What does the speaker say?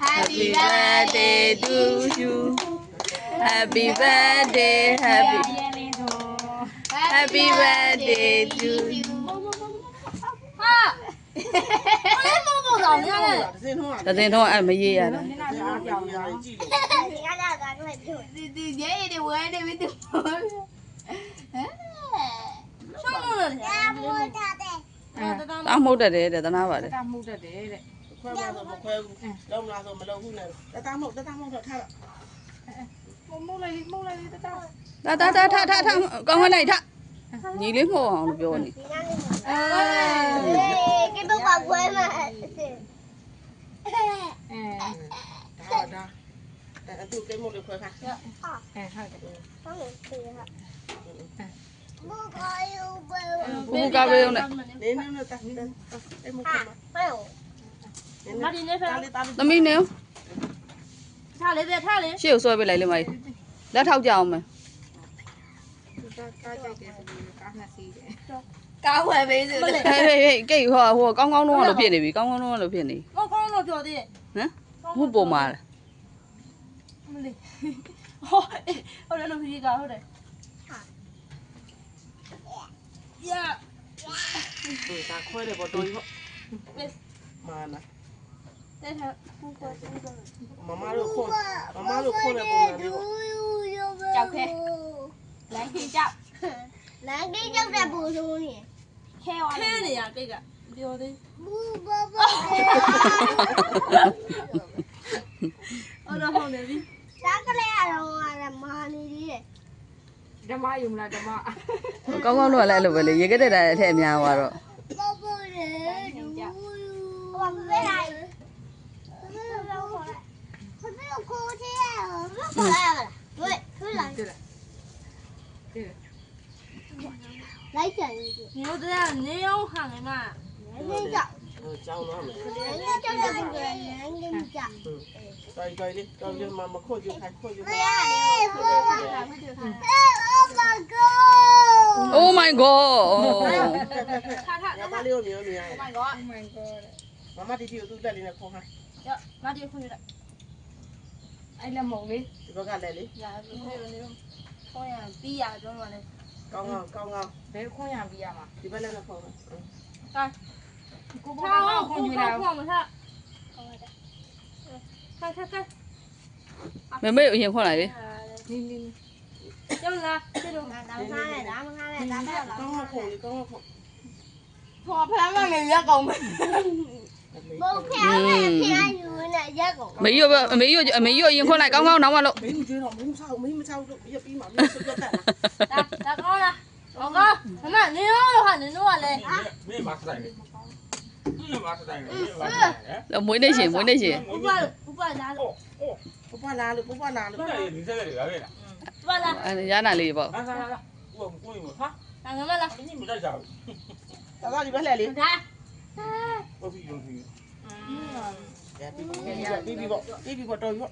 Happy birthday to you. Happy birthday, happy birthday to you. တစင်တော့အဲ့မရေးရတာတောင်းမှုတ်တတ်တယ်တဲ့တနာပါတယ်တောင်းမှုတ်တတ်တယ်တဲ့ခွဲပါဆိုမခွဲဘူးလုံးလားဆိုမလုံးဘူးနဲ့တသားမှုတ်တော့ထားတော့မှုတ်လိုက်တတာထကောင်းလိုက်ထညီလေးမှုတ်အောင်လို့ပြောနေကဲတော့ပါခွဲမှာဒါသူကိမှုတ်လေးခွဲခါဟုတ်တယ်ဘူကဘေးုံနဲ့နေနေတက်အဲ့မှုတ်ခွဲမှာသမီးနေထားလေထားလေရှေ့ကိုဆွဲပေးလိုက်လေမကြီးလက်ထောက်ကြအောင်မယ်ကားကြိုက်တယ်ကားနှစ်စီးတယ်ကားဝယ်ပေးဆိုလေဟေးကိတ်ဟိုကောင်းတော့လို့ဖြစ်နေပြီကောင်းတော့လို့ဖြစ်နေကောင်းတော့ပြောသေးတယ်ဟမ်ဟုတ်ပေါ်မှာမလေးဟုတ်တယ်လို့ဖြေကဟုတ်တယ်ဒါခွဲတယ်ပေါ့တော်ကြီးပေါ့မာနာတဲ့ဟာဘူးကမမတို့ခွန်းတဲ့ပုံစံလေးပေါ့ကြောက်ခဲလမ်းကြီးကြောက်တဲ့ပူဆိုးနေခဲနေရကိတ်ကပြောသေးဘူးဘဘအော်တော့ဟုတ်နေပြီဒါကလေးအရောမာနေသေးတယ်ဓမ္မယူမလားဓမ္မကောင်းတော့လည်းအဲ့လိုပဲလေရေကတဲ့တာအထက်အများသွားတော့ဘဘလေဒူးဟိုဘယ်လိုက်ကိုချေရဘာလဲတွေ့လိုက်လိုက်ကြရည်你又这样，你又喊的嘛？你讲ကျောင်းတော့မယ်ကျောင်းတော့ငင်းကြတိုင်လေးကျောင်းလေးမခေါ်ကြခိုင်ခေါ်ကြ Oh my god ရပါလေးကိုမြင်ရ Oh my god Oh my god မမတီတီကိုသူ့လက်လေးနဲ့ခေါ်ခိုင်းရမတီခွင့်ရအဲ့လက်မုံလေးဒီဘက်ကလက်လေးရခွင့်ရပြီးရပြောမှလဲကောင်းဘယ်ခွင့်ရပြီးရမှာဒီဘက်လည်းခေါ်ပါတိုင်းကိုဘောခွင့်ယူလာခွင့်မထားမမေအရင်ခွန်လိုက်လေနီကျောင်းလားကျေတော့မခါနဲ့ဒါကောင်းခေါ်ဖော်ဖမ်းမနေရက်ကုန်မယ်ဘုခဲနဲ့ဖျားယူနဲ့ရက်ကုန်မေကြီးအမေကြီးအရင်ခွန်လိုက်ကောင်းနောက်မှလို့မင်းကျွေးတော့မင်းမဆောက်လို့ရပြီးမှမင်းစွတ်တက်တာဒါကောင်းလားကောင်းကမမနေရောဟာနေတော့လေမင်းမဆိုင်ဘူးမဆိုင်ဘူးမွေးနေရှင်ဥပလာလို့ပပလာလို့ဒီစက်တွေပဲလားဥပလာရနာလေးပေါ့ဟာကိုယ်ဟာငါမလားဒီမတိုက်ကြဘူးဒါကဒီဘက်လက်လေးဒါဟုတ်ပြီပြီးပေါ့တော်ပြီ